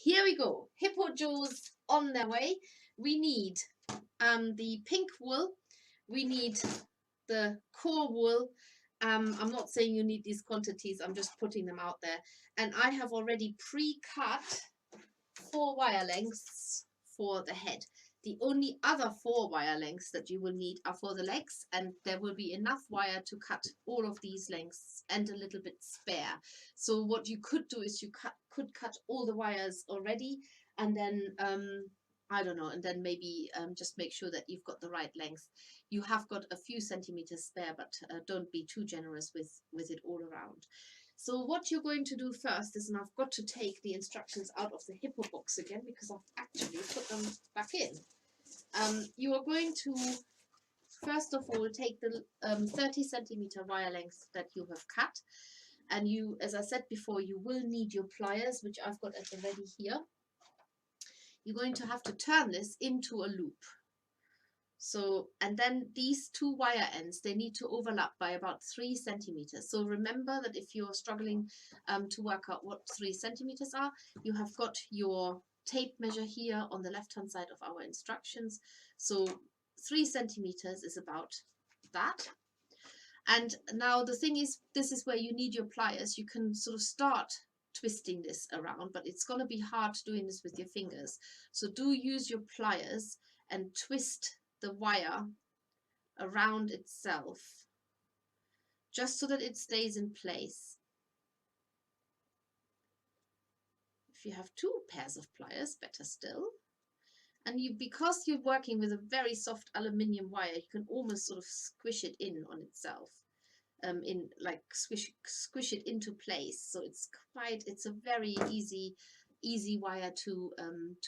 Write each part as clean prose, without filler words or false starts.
here we go. Hippo jaws on their way. We need the pink wool. We need the core wool. I'm not saying you need these quantities. I'm just putting them out there. And I have already pre-cut 4 wire lengths for the head. The only other 4 wire lengths that you will need are for the legs, and there will be enough wire to cut all of these lengths and a little bit spare. So what you could do is you could cut all the wires already, and then I don't know, and then maybe just make sure that you've got the right length. You have got a few centimeters spare, but don't be too generous with it all around. So what you're going to do first is, and I've got to take the instructions out of the HIPPO box again because I've actually put them back in. You are going to, first of all, take the 30 centimeter wire length that you have cut. And you, as I said before, you will need your pliers, which I've got at the ready here. You're going to have to turn this into a loop. So, and then these 2 wire ends, they need to overlap by about 3 centimeters. So remember that if you're struggling to work out what 3 centimeters are, you have got your tape measure here on the left hand side of our instructions. So 3 centimeters is about that. And now the thing is, this is where you need your pliers. You can sort of start twisting this around, but it's going to be hard doing this with your fingers. So do use your pliers and twist the wire around itself just so that it stays in place. If you have 2 pairs of pliers, better still. And because you're working with a very soft aluminium wire, you can almost sort of squish it in on itself, squish it into place. So it's a very easy wire to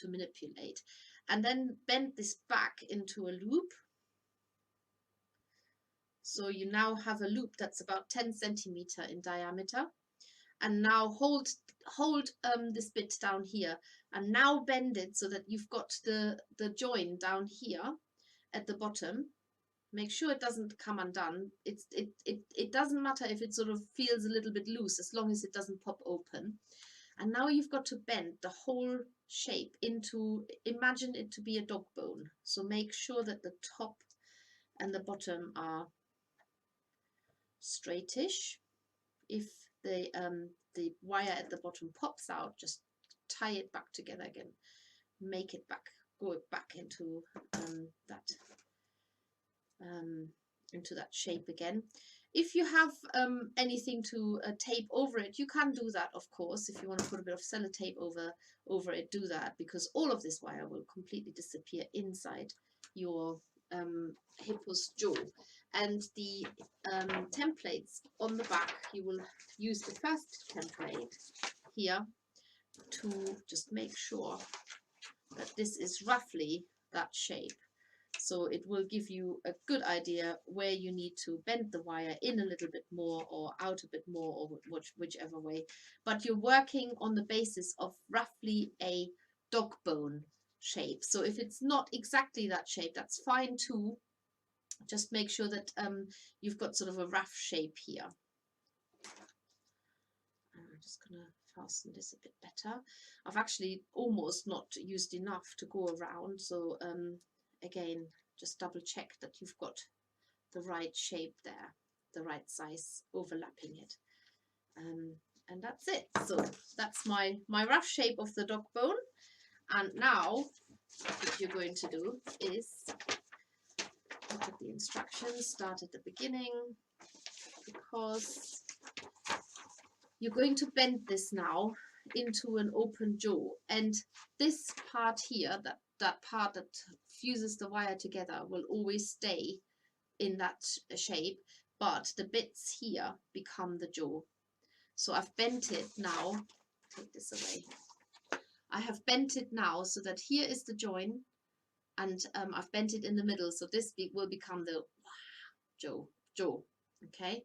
manipulate. And then bend this back into a loop. So you now have a loop that's about 10 centimeter in diameter. And now hold this bit down here, and now bend it so that you've got the join down here at the bottom. Make sure it doesn't come undone. It doesn't matter if it sort of feels a little bit loose, as long as it doesn't pop open. And now you've got to bend the whole shape into, imagine it to be a dog bone. So make sure that the top and the bottom are straightish. If the wire at the bottom pops out, just tie it back together again. Make it back, go back into that shape again. If you have anything to tape over it, you can do that, of course. If you want to put a bit of sellotape over it, do that, because all of this wire will completely disappear inside your hippo's jaw. And the templates on the back, you will use the first template here to just make sure that this is roughly that shape. So it will give you a good idea where you need to bend the wire in a little bit more or out a bit more, or whichever way. But you're working on the basis of roughly a dog bone shape. So if it's not exactly that shape, that's fine too. Just make sure that you've got sort of a rough shape here. I'm just going to fasten this a bit better. I've actually almost not used enough to go around, so again, just double check that you've got the right shape there, the right size overlapping it. And that's it. So that's my rough shape of the dog bone. And now what you're going to do is look at the instructions, start at the beginning, because you're going to bend this now into an open jaw. And this part here, that part that fuses the wire together, will always stay in that shape, but the bits here become the jaw. So I've bent it now, take this away. I have bent it now so that here is the join, and I've bent it in the middle, so this will become the jaw. Okay,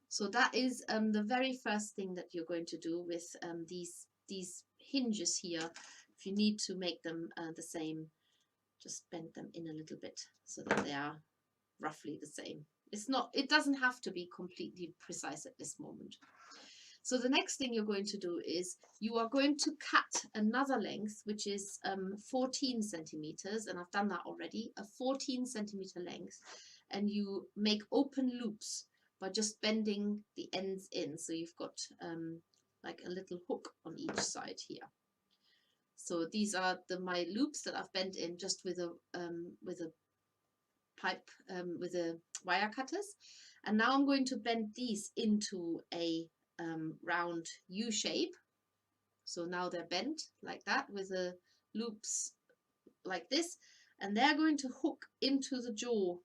so that is the very first thing that you're going to do with these hinges here. If you need to make them the same, just bend them in a little bit so that they are roughly the same. It doesn't have to be completely precise at this moment. So the next thing you're going to do is you are going to cut another length, which is 14 centimeters, and I've done that already, a 14 centimeter length, and you make open loops by just bending the ends in. So you've got like a little hook on each side here. So these are my loops that I've bent in just with a pipe, with a wire cutters. And now I'm going to bend these into a round U shape. So now they're bent like that with the loops like this, and they're going to hook into the jaw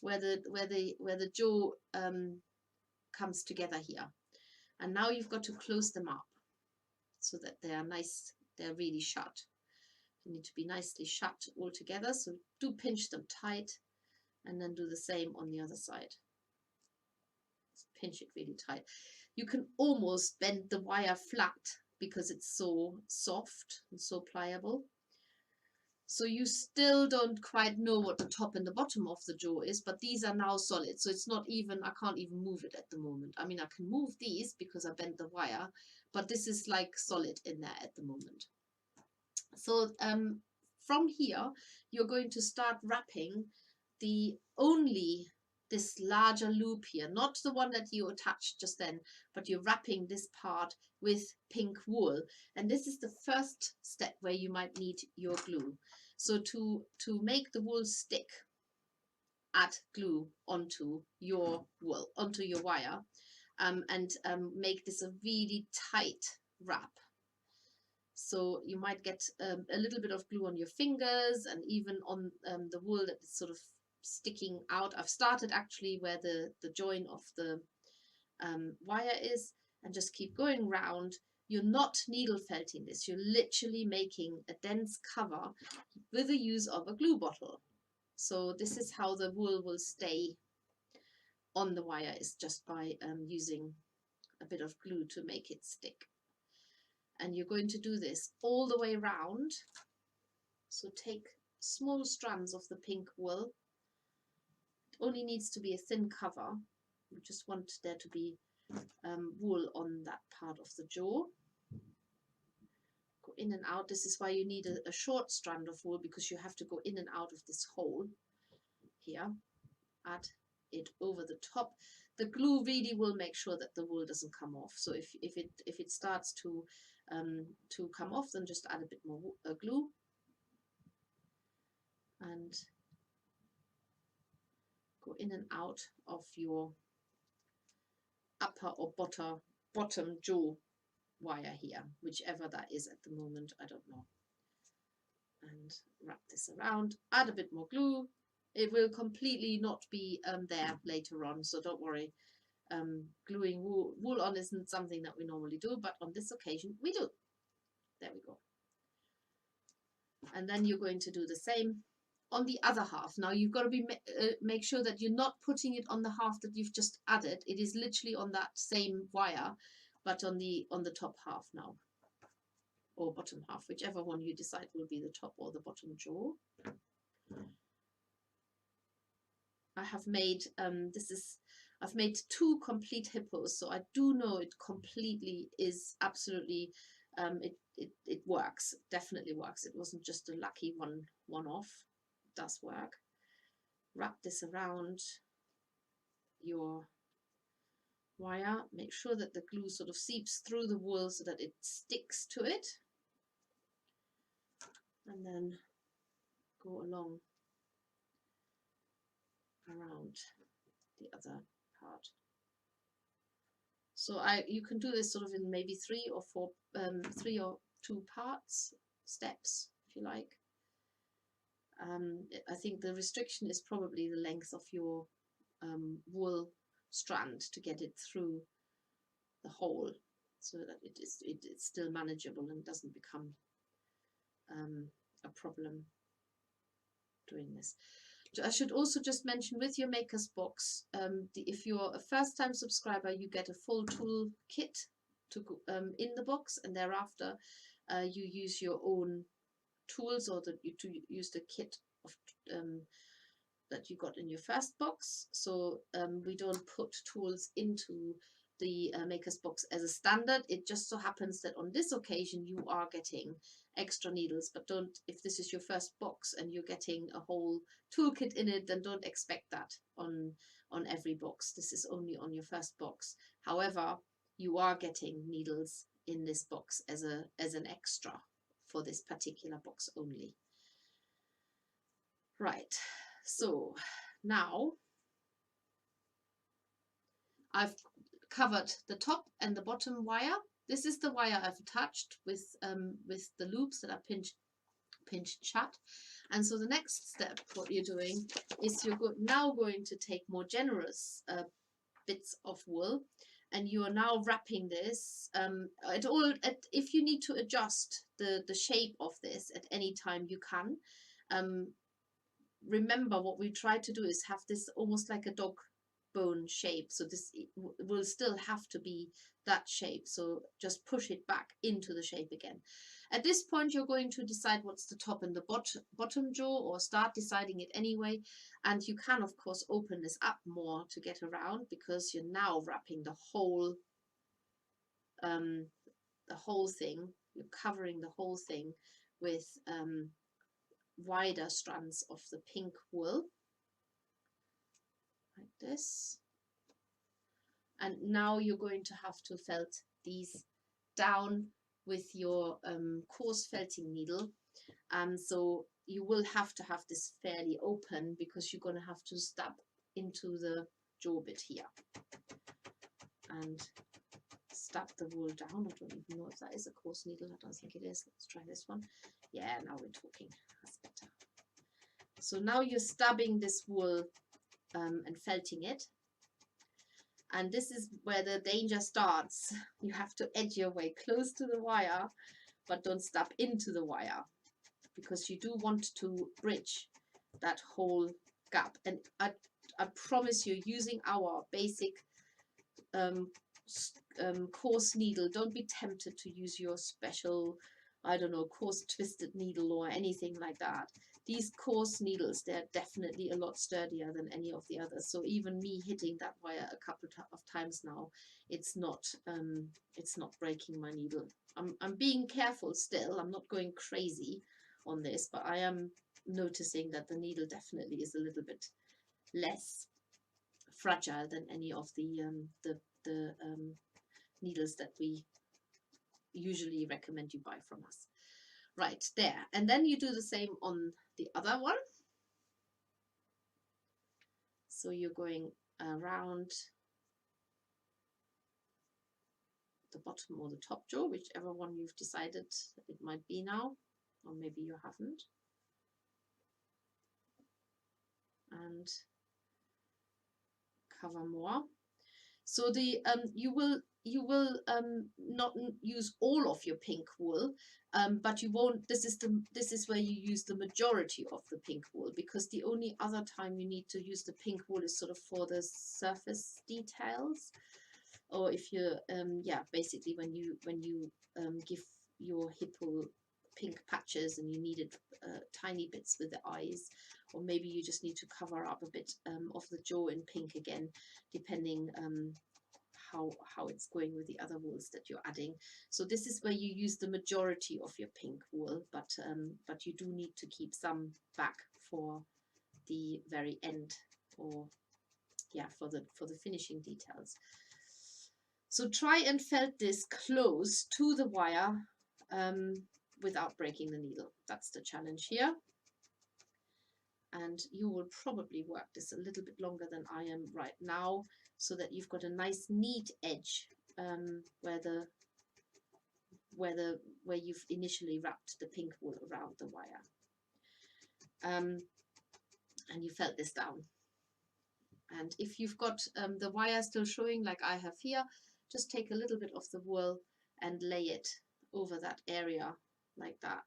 where the jaw comes together here. And now you've got to close them up so that they are nice, they're really shut. You need to be nicely shut all together, so do pinch them tight, and then do the same on the other side. Pinch it really tight. You can almost bend the wire flat because it's so soft and so pliable. So you still don't quite know what the top and the bottom of the jaw is, but these are now solid. So it's not even, I can't even move it at the moment. I mean, I can move these because I bent the wire, but this is like solid in there at the moment. So from here, you're going to start wrapping this larger loop here, not the one that you attached just then, but you're wrapping this part with pink wool. And this is the first step where you might need your glue. So to make the wool stick, add glue onto your wool, onto your wire, and make this a really tight wrap. So you might get a little bit of glue on your fingers and even on the wool that is sort of sticking out. I've started actually where the join of the wire is, and just keep going round. You're not needle felting this, you're literally making a dense cover with the use of a glue bottle. So this is how the wool will stay on the wire, is just by using a bit of glue to make it stick. And you're going to do this all the way round. So take small strands of the pink wool. It only needs to be a thin cover. You just want there to be wool on that part of the jaw. Go in and out. This is why you need a short strand of wool, because you have to go in and out of this hole here. Add it over the top. The glue really will make sure that the wool doesn't come off. So if it starts to come off, then just add a bit more glue, and go in and out of your upper or bottom jaw wire here, whichever that is at the moment, I don't know. And wrap this around, add a bit more glue. It will completely not be there later on, so don't worry. Gluing wool on isn't something that we normally do, but on this occasion we do. There we go. And then you're going to do the same on the other half. Now you've got to make sure that you're not putting it on the half that you've just added. It is literally on that same wire, but on the top half now, or bottom half, whichever one you decide will be the top or the bottom jaw. I have made I've made 2 complete hippos, so I do know it completely is absolutely it works, definitely works. It wasn't just a lucky one-off. It does work. Wrap this around your wire. Make sure that the glue sort of seeps through the wool so that it sticks to it, and then go along around the other part. So you can do this sort of in maybe 3 or 4, 3 or 2 steps, if you like. I think the restriction is probably the length of your wool strand to get it through the hole, so that it's still manageable and doesn't become a problem doing this. I should also just mention, with your maker's box, if you're a first-time subscriber, you get a full tool kit to go, in the box, and thereafter you use your own tools, or to use the kit of that you got in your first box. So we don't put tools into the maker's box as a standard. It just so happens that on this occasion you are getting extra needles, but don't, if this is your first box and you're getting a whole toolkit in it, then don't expect that on every box. This is only on your first box. However, you are getting needles in this box as an extra for this particular box only. Right, so now I've covered the top and the bottom wire. This is the wire I've attached with the loops that are pinched shut. And so the next step, what you're doing is you're now going to take more generous bits of wool, and you are now wrapping this. If you need to adjust the shape of this at any time, you can. Remember, what we try to do is have this almost like a dog bone shape, so this will still have to be that shape, so just push it back into the shape again. At this point you're going to decide what's the top and the bottom jaw, or start deciding it anyway, and you can of course open this up more to get around, because you're now wrapping the whole thing, you're covering the whole thing with wider strands of the pink wool, like this. And now you're going to have to felt these down with your coarse felting needle. So you will have to have this fairly open, because you're going to have to stab into the jaw bit here and stab the wool down. I don't even know if that is a coarse needle. I don't think it is. Let's try this one. Yeah, now we're talking. That's better. So now you're stabbing this wool and felting it. And this is where the danger starts. You have to edge your way close to the wire, but don't stab into the wire, because you do want to bridge that whole gap. And I promise you, using our basic coarse needle, don't be tempted to use your special, I don't know, coarse twisted needle or anything like that. These coarse needles, they're definitely a lot sturdier than any of the others. So even me hitting that wire a couple of times now, it's not breaking my needle. I'm being careful still. I'm not going crazy on this, but I am noticing that the needle definitely is a little bit less fragile than any of the needles that we usually recommend you buy from us. Right there, and then you do the same on the other one. So you're going around the bottom or the top jaw, whichever one you've decided it might be now, or maybe you haven't. And cover more. So the you will not use all of your pink wool, but you won't. This is where you use the majority of the pink wool, because the only other time you need to use the pink wool is sort of for the surface details, or if you're yeah, basically when you give your HIPPO pink patches and you needed tiny bits with the eyes, or maybe you just need to cover up a bit of the jaw in pink again, depending how it's going with the other wools that you're adding. So this is where you use the majority of your pink wool, but you do need to keep some back for the very end, or yeah, for the finishing details. So try and felt this close to the wire without breaking the needle. That's the challenge here. And you will probably work this a little bit longer than I am right now, so that you've got a nice neat edge where you've initially wrapped the pink wool around the wire. And you felt this down. And if you've got the wire still showing like I have here, just take a little bit of the wool and lay it over that area like that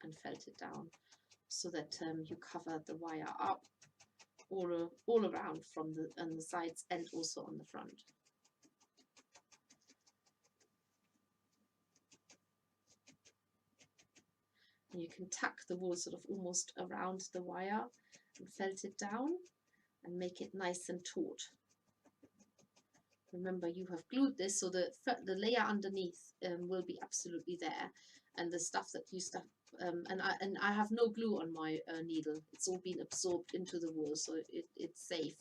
and felt it down, so that you cover the wire up all around from on the sides and also on the front. And you can tuck the wool sort of almost around the wire and felt it down and make it nice and taut. Remember, you have glued this, so the layer underneath will be absolutely there, and the stuff that you stuff. And I have no glue on my needle. It's all been absorbed into the wool, so it's safe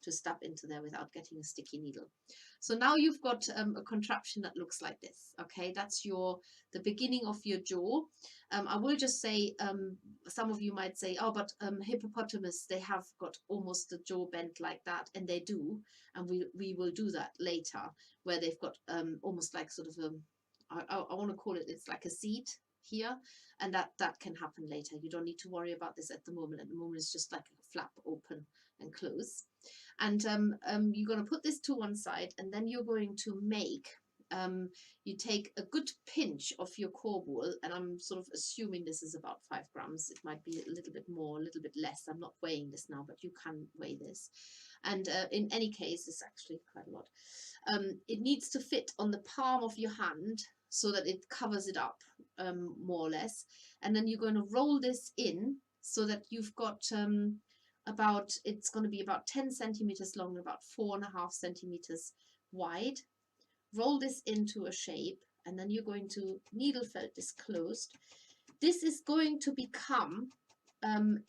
to stub into there without getting a sticky needle. So now you've got a contraption that looks like this. Okay, that's the beginning of your jaw. I will just say, some of you might say, oh, but hippopotamus, they have got almost the jaw bent like that, and they do, and we will do that later, where they've got almost like sort of I want to call it, it's like a seat here, and that can happen later. You don't need to worry about this at the moment. At the moment, it's just like a flap open and close. And you're going to put this to one side, and then you're going to make, you take a good pinch of your core wool, and I'm sort of assuming this is about 5 grams. It might be a little bit more, a little bit less. I'm not weighing this now, but you can weigh this. And in any case, it's actually quite a lot. It needs to fit on the palm of your hand so that it covers it up, more or less. And then you're going to roll this in so that you've got it's going to be about 10 centimeters long and about 4.5 centimeters wide. Roll this into a shape, and then you're going to needle felt this closed. This is going to become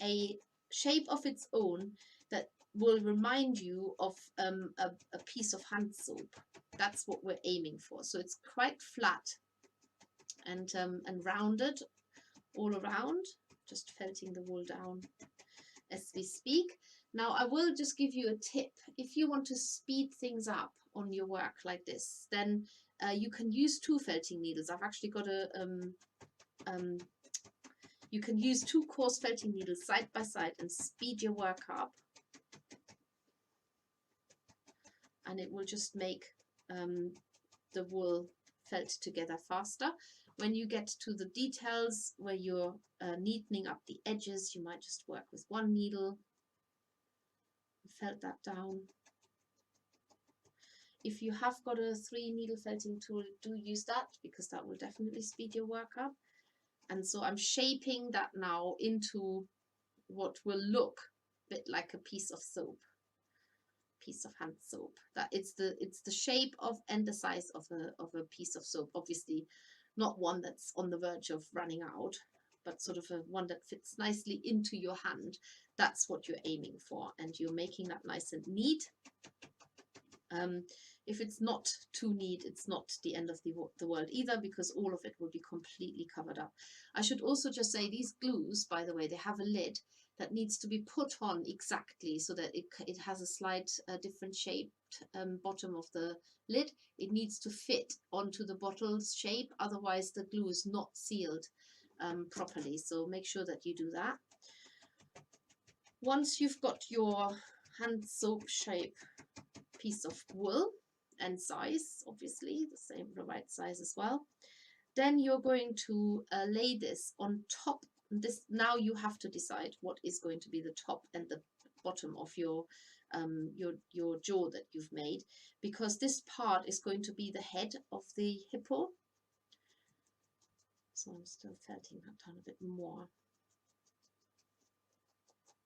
a shape of its own that will remind you of a piece of hand soap. That's what we're aiming for. So it's quite flat and rounded all around, just felting the wool down as we speak. Now I will just give you a tip. If you want to speed things up on your work like this, then you can use 2 felting needles. I've actually got you can use 2 coarse felting needles side by side and speed your work up, and it will just make the wool felt together faster. When you get to the details where you're neatening up the edges, you might just work with 1 needle, felt that down. If you have got a 3 needle felting tool, do use that, because that will definitely speed your work up. And so I'm shaping that now into what will look a bit like a piece of soap, piece of hand soap. That it's the shape of and the size of a piece of soap. Obviously not one that's on the verge of running out, but sort of one that fits nicely into your hand. That's what you're aiming for, and you're making that nice and neat. If it's not too neat, it's not the end of the world either, because all of it will be completely covered up. I should also just say, these glues, by the way, they have a lid that needs to be put on exactly so that it has a slight different shaped bottom of the lid. It needs to fit onto the bottle's shape, otherwise the glue is not sealed properly. So make sure that you do that. Once you've got your hand soap shape piece of wool and size, obviously the right size as well, then you're going to lay this on top. Now you have to decide what is going to be the top and the bottom of your jaw that you've made, because this part is going to be the head of the hippo. So I'm still felting that down a bit more.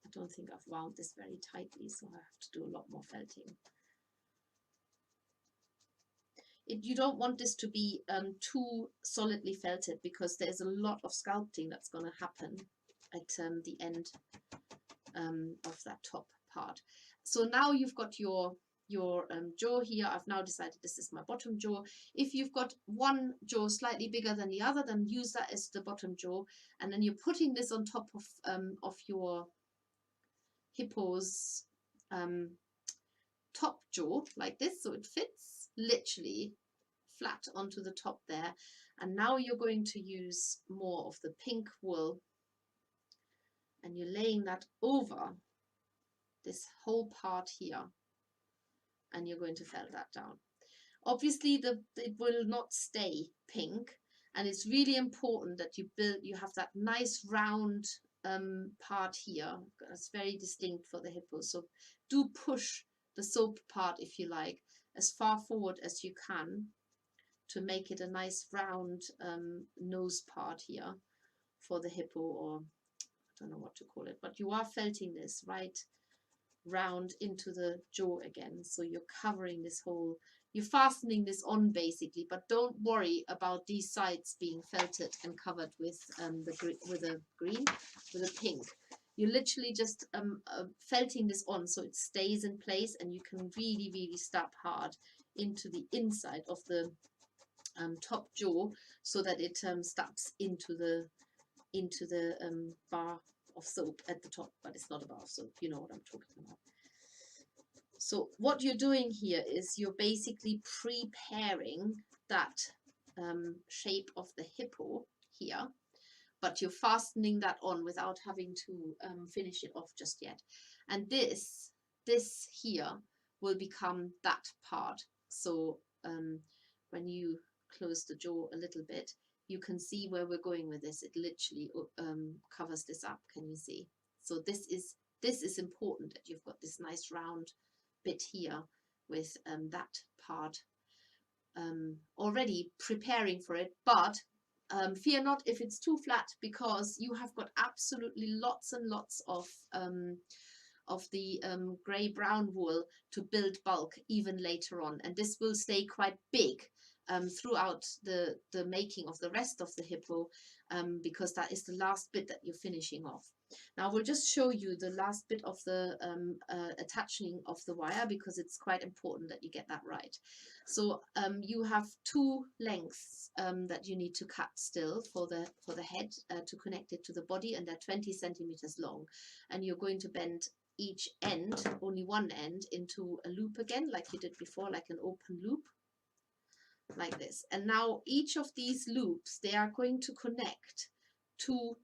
I don't think I've wound this very tightly, so I have to do a lot more felting. You don't want this to be too solidly felted, because there's a lot of sculpting that's going to happen at the end of that top part. So now you've got your jaw here. I've now decided this is my bottom jaw. If you've got one jaw slightly bigger than the other, then use that as the bottom jaw, and then you're putting this on top of your hippo's top jaw like this, so it fits literally flat onto the top there. And now you're going to use more of the pink wool, and you're laying that over this whole part here, and you're going to felt that down. Obviously it will not stay pink, and it's really important that you have that nice round part here. That's very distinct for the hippo. So do push the soap part, if you like, as far forward as you can to make it a nice round nose part here for the hippo, or I don't know what to call it, but you are felting this right round into the jaw again. So you're covering this whole, you're fastening this on basically, but don't worry about these sides being felted and covered with with a pink. You're literally just felting this on so it stays in place, and you can really, really stab hard into the inside of the top jaw so that it stabs into the bar of soap at the top, but it's not a bar of soap, you know what I'm talking about. So what you're doing here is you're basically preparing that shape of the hippo here, but you're fastening that on without having to finish it off just yet. And this here will become that part. So when you close the jaw a little bit, you can see where we're going with this. It literally covers this up. Can you see? So this is important, that you've got this nice round bit here with that part already preparing for it. But fear not if it's too flat, because you have got absolutely lots and lots of the grey brown wool to build bulk even later on, and this will stay quite big throughout the making of the rest of the hippo, because that is the last bit that you're finishing off. Now we'll just show you the last bit of the attaching of the wire, because it's quite important that you get that right. So you have two lengths that you need to cut still for the head to connect it to the body, and they're 20 centimeters long, and you're going to bend each end, only one end, into a loop again, like you did before, like an open loop, like this. And now each of these loops, they are going to connect to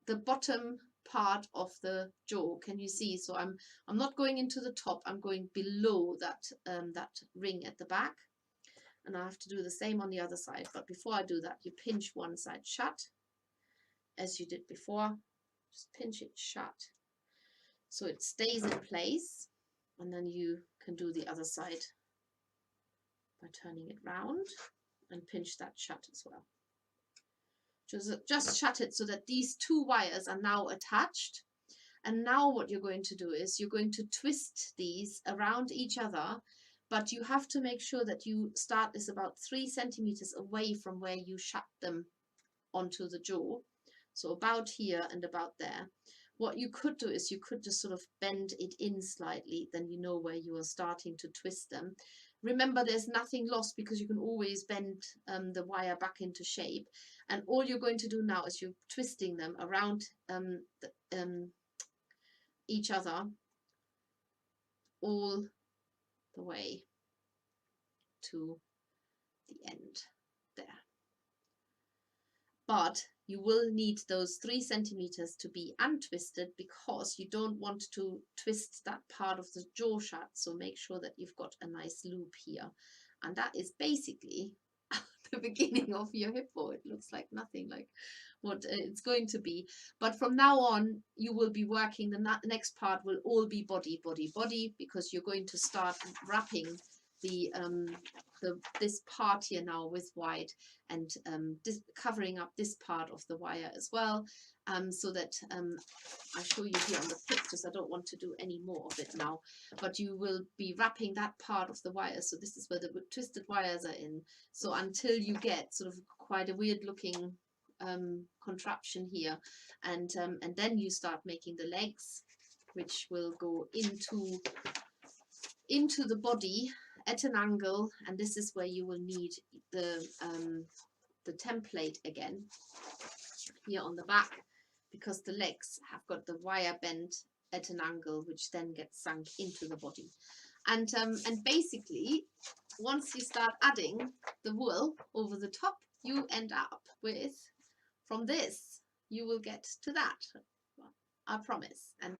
the bottom part of the jaw. Can you see? So I'm not going into the top, I'm going below that that ring at the back, and I have to do the same on the other side. But before I do that, you pinch one side shut as you did before. Just pinch it shut so it stays in place, and then you can do the other side by turning it round and pinch that shut as well. Just shut it so that these two wires are now attached. And now what you're going to do is you're going to twist these around each other, but you have to make sure that you start this about 3 centimeters away from where you shut them onto the jaw. So about here and about there. What you could do is you could just sort of bend it in slightly, then you know where you are starting to twist them. Remember, there's nothing lost, because you can always bend the wire back into shape. And all you're going to do now is you're twisting them around each other all the way to the end there. But you will need those 3 centimeters to be untwisted, because you don't want to twist that part of the jaw shut. So make sure that you've got a nice loop here. And that is basically the beginning of your hippo. It looks like nothing like what it's going to be. But from now on, you will be working, the next part will all be body, body, body, because you're going to start wrapping this part here now with white, and covering up this part of the wire as well, so that I show you here on the pictures. I don't want to do any more of it now, but you will be wrapping that part of the wire. So this is where the twisted wires are in. So until you get sort of quite a weird looking contraption here, and then you start making the legs, which will go into the body at an angle. And this is where you will need the template again here on the back, because the legs have got the wire bent at an angle, which then gets sunk into the body. And basically, once you start adding the wool over the top, you end up with, from this, you will get to that, I promise. And